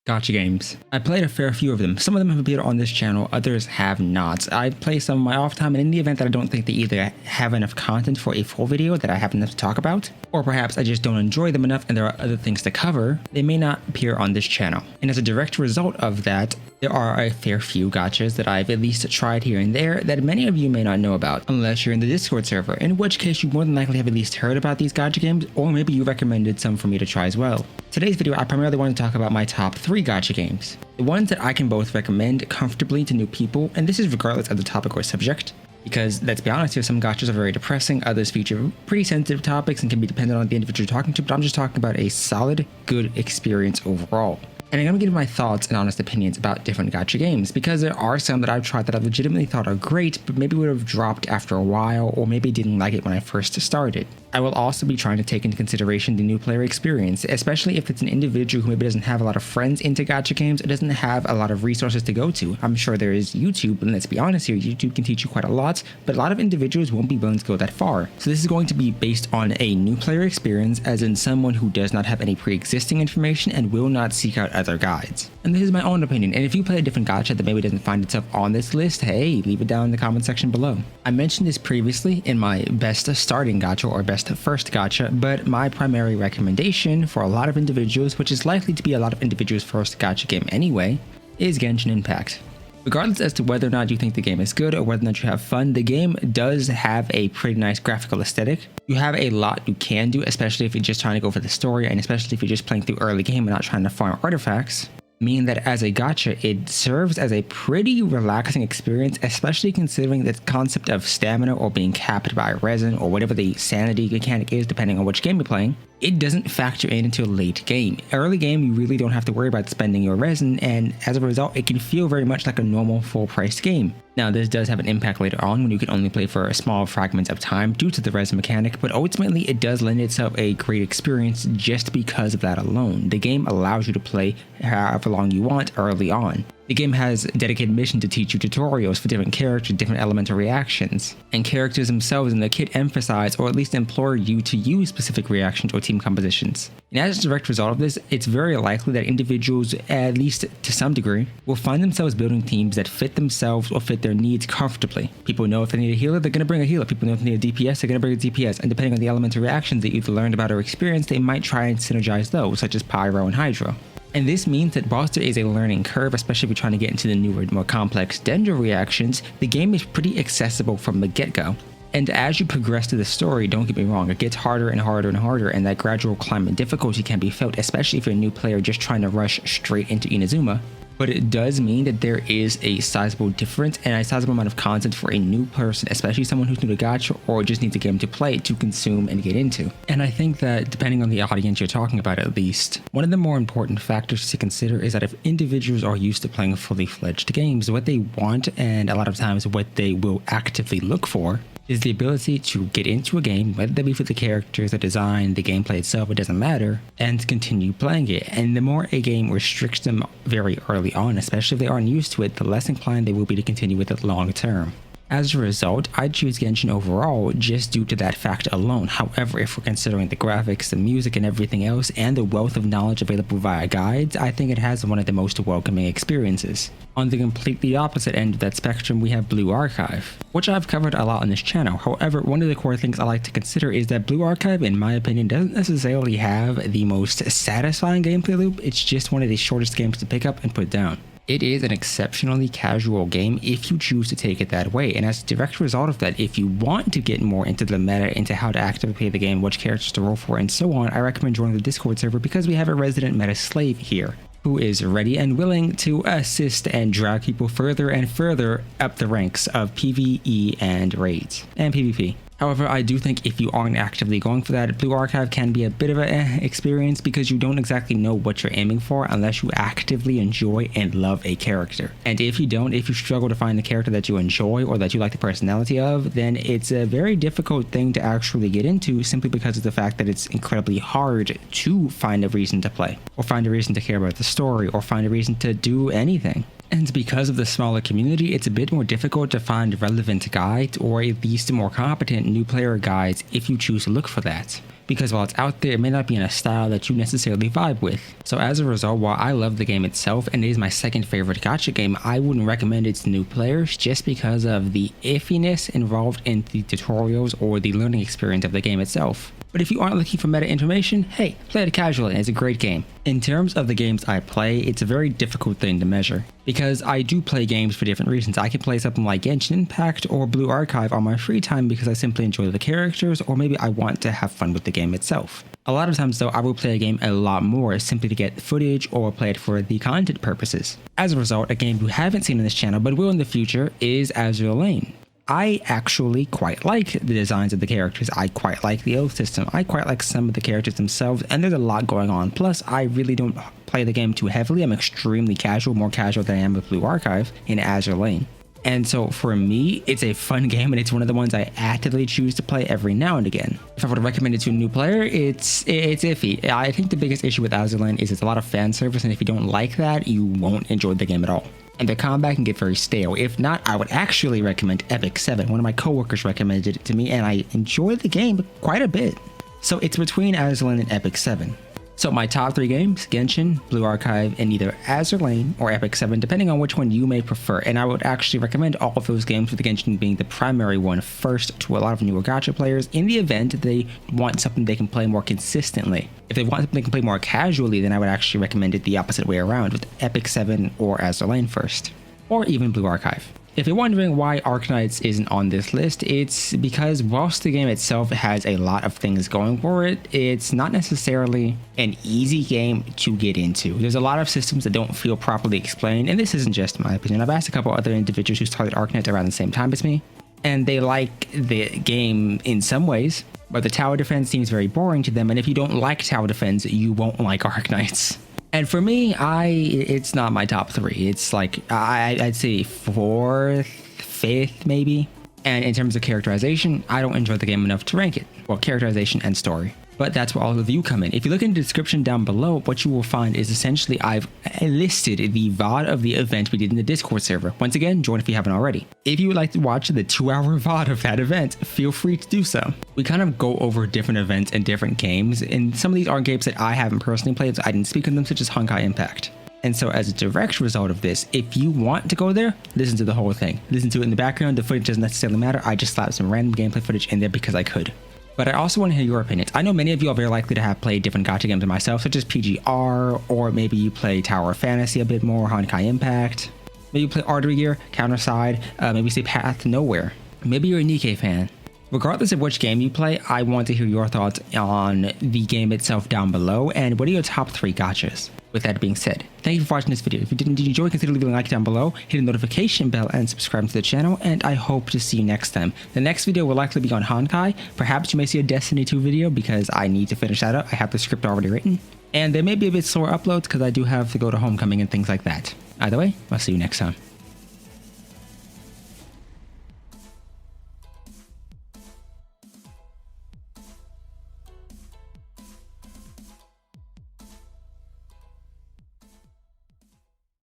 Gacha games. I played a fair few of them. Some of them have appeared on this channel, others have not. I play some of my off time, and in the event that I don't think they either have enough content for a full video that I have enough to talk about, or perhaps I just don't enjoy them enough and there are other things to cover, they may not appear on this channel. And as a direct result of that, there are a fair few gachas that I've at least tried here and there that many of you may not know about, unless you're in the Discord server, in which case you more than likely have at least heard about these gacha games, or maybe you recommended some for me to try as well. Today's video, I primarily want to talk about my top 3 gacha games. The ones that I can both recommend comfortably to new people, and this is regardless of the topic or subject, because let's be honest here, some gachas are very depressing, others feature pretty sensitive topics and can be dependent on the individual you're talking to, but I'm just talking about a solid, good experience overall. And I'm going to give my thoughts and honest opinions about different gacha games, because there are some that I've tried that I legitimately thought are great, but maybe would have dropped after a while, or maybe didn't like it when I first started. I will also be trying to take into consideration the new player experience, especially if it's an individual who maybe doesn't have a lot of friends into gacha games, or doesn't have a lot of resources to go to. I'm sure there is YouTube, and let's be honest here, YouTube can teach you quite a lot, but a lot of individuals won't be willing to go that far. So this is going to be based on a new player experience, as in someone who does not have any pre-existing information and will not seek out other guides. And this is my own opinion, and if you play a different gacha that maybe doesn't find itself on this list, hey, leave it down in the comment section below. I mentioned this previously in my best starting gacha or best first gacha, but my primary recommendation for a lot of individuals, which is likely to be a lot of individuals' first gacha game anyway, is Genshin Impact. Regardless as to whether or not you think the game is good or whether or not you have fun, the game does have a pretty nice graphical aesthetic. You have a lot you can do, especially if you're just trying to go for the story, and especially if you're just playing through early game and not trying to farm artifacts. Meaning that as a gacha, it serves as a pretty relaxing experience, especially considering the concept of stamina or being capped by resin or whatever the sanity mechanic is, depending on which game you're playing. It doesn't factor in until late game. Early game, you really don't have to worry about spending your resin, and as a result, it can feel very much like a normal full-priced game. Now, this does have an impact later on when you can only play for small fragments of time due to the resin mechanic, but ultimately it does lend itself a great experience just because of that alone. The game allows you to play however long you want early on. The game has a dedicated mission to teach you tutorials for different characters, different elemental reactions, and characters themselves in the kit emphasize or at least implore you to use specific reactions or team compositions. And as a direct result of this, it's very likely that individuals, at least to some degree, will find themselves building teams that fit themselves or fit their needs comfortably. People know if they need a healer, they're going to bring a healer. People know if they need a DPS, they're going to bring a DPS. And depending on the elemental reactions that you've learned about or experienced, they might try and synergize those, such as Pyro and Hydro. And this means that whilst there is a learning curve, especially if you're trying to get into the newer, more complex Dendro reactions, the game is pretty accessible from the get-go. And as you progress through the story, don't get me wrong, it gets harder and harder and harder, and that gradual climb in difficulty can be felt, especially if you're a new player just trying to rush straight into Inazuma. But it does mean that there is a sizable difference and a sizable amount of content for a new person, especially someone who's new to gacha or just needs a game to play, to consume and get into. And I think that depending on the audience you're talking about, at least, one of the more important factors to consider is that if individuals are used to playing fully fledged games, what they want, and a lot of times what they will actively look for, is the ability to get into a game, whether that be for the characters, the design, the gameplay itself, it doesn't matter, and continue playing it. And the more a game restricts them very early on, especially if they aren't used to it, the less inclined they will be to continue with it long term. As a result, I'd choose Genshin overall just due to that fact alone. However, if we're considering the graphics, the music, and everything else, and the wealth of knowledge available via guides, I think it has one of the most welcoming experiences. On the completely opposite end of that spectrum, we have Blue Archive, which I've covered a lot on this channel. However, one of the core things I like to consider is that Blue Archive, in my opinion, doesn't necessarily have the most satisfying gameplay loop. It's just one of the shortest games to pick up and put down. It is an exceptionally casual game if you choose to take it that way, and as a direct result of that, if you want to get more into the meta, into how to actively play the game, which characters to roll for, and so on, I recommend joining the Discord server because we have a resident meta slave here who is ready and willing to assist and drag people further and further up the ranks of PvE and raids and PvP. However, I do think if you aren't actively going for that, Blue Archive can be a bit of an experience because you don't exactly know what you're aiming for unless you actively enjoy and love a character. And if you struggle to find the character that you enjoy or that you like the personality of, then it's a very difficult thing to actually get into simply because of the fact that it's incredibly hard to find a reason to play, or find a reason to care about the story, or find a reason to do anything. And because of the smaller community, it's a bit more difficult to find relevant guides or at least more competent new player guides if you choose to look for that. because while it's out there, it may not be in a style that you necessarily vibe with. So as a result, while I love the game itself and it is my second favorite gacha game, I wouldn't recommend it to new players just because of the iffiness involved in the tutorials or the learning experience of the game itself. But if you aren't looking for meta information, hey, play it casually, it's a great game. In terms of the games I play, it's a very difficult thing to measure, because I do play games for different reasons. I can play something like Genshin Impact or Blue Archive on my free time because I simply enjoy the characters, or maybe I want to have fun with the game itself. A lot of times though, I will play a game a lot more simply to get footage or play it for the content purposes. As a result, a game you haven't seen on this channel but will in the future is Azure Lane. I actually quite like the designs of the characters. I quite like the oath system. I quite like some of the characters themselves, and there's a lot going on. Plus, I really don't play the game too heavily. I'm extremely casual, more casual than I am with Blue Archive in Azure Lane. And so for me, it's a fun game, and it's one of the ones I actively choose to play every now and again. If I would recommend it to a new player, it's iffy. I think the biggest issue with Azure Lane is it's a lot of fan service, and if you don't like that, you won't enjoy the game at all. And the combat can get very stale. If not, I would actually recommend Epic 7. One of my coworkers recommended it to me, and I enjoyed the game quite a bit. So it's between Azure Lane and Epic 7. So my top 3 games, Genshin, Blue Archive, and either Azure Lane or Epic 7, depending on which one you may prefer. And I would actually recommend all of those games, with the Genshin being the primary one first to a lot of newer gacha players in the event that they want something they can play more consistently. If they want something they can play more casually, then I would actually recommend it the opposite way around, with Epic 7 or Azure Lane first, or even Blue Archive. If you're wondering why Arknights isn't on this list, it's because whilst the game itself has a lot of things going for it, it's not necessarily an easy game to get into. There's a lot of systems that don't feel properly explained, and this isn't just my opinion. I've asked a couple other individuals who started Arknights around the same time as me, and they like the game in some ways, but the tower defense seems very boring to them, and if you don't like tower defense, you won't like Arknights. And for me, it's not my top 3. It's like, I'd say 4th, 5th maybe. And in terms of characterization, I don't enjoy the game enough to rank it. Well, characterization and story. But that's where all of you come in. If you look in the description down below, what you will find is essentially I've listed the VOD of the event we did in the Discord server. Once again, join if you haven't already. If you would like to watch the 2-hour VOD of that event, feel free to do so. We kind of go over different events and different games, and some of these are games that I haven't personally played, so I didn't speak on them, such as Honkai Impact. And so as a direct result of this, if you want to go there, listen to the whole thing. Listen to it in the background. The footage doesn't necessarily matter. I just slapped some random gameplay footage in there because I could. But I also want to hear your opinions. I know many of you are very likely to have played different gacha games than myself, such as PGR, or maybe you play Tower of Fantasy a bit more, Honkai Impact. Maybe you play Artery Gear, Counterside, maybe you say Path to Nowhere. Maybe you're a Nikkei fan. Regardless of which game you play, I want to hear your thoughts on the game itself down below, and what are your top 3 gachas? With that being said, thank you for watching this video. If you did indeed enjoy, consider leaving a like down below, hit the notification bell, and subscribe to the channel, and I hope to see you next time. The next video will likely be on Honkai. Perhaps you may see a Destiny 2 video because I need to finish that up. I have the script already written. And there may be a bit slower uploads because I do have to go to homecoming and things like that. Either way, I'll see you next time.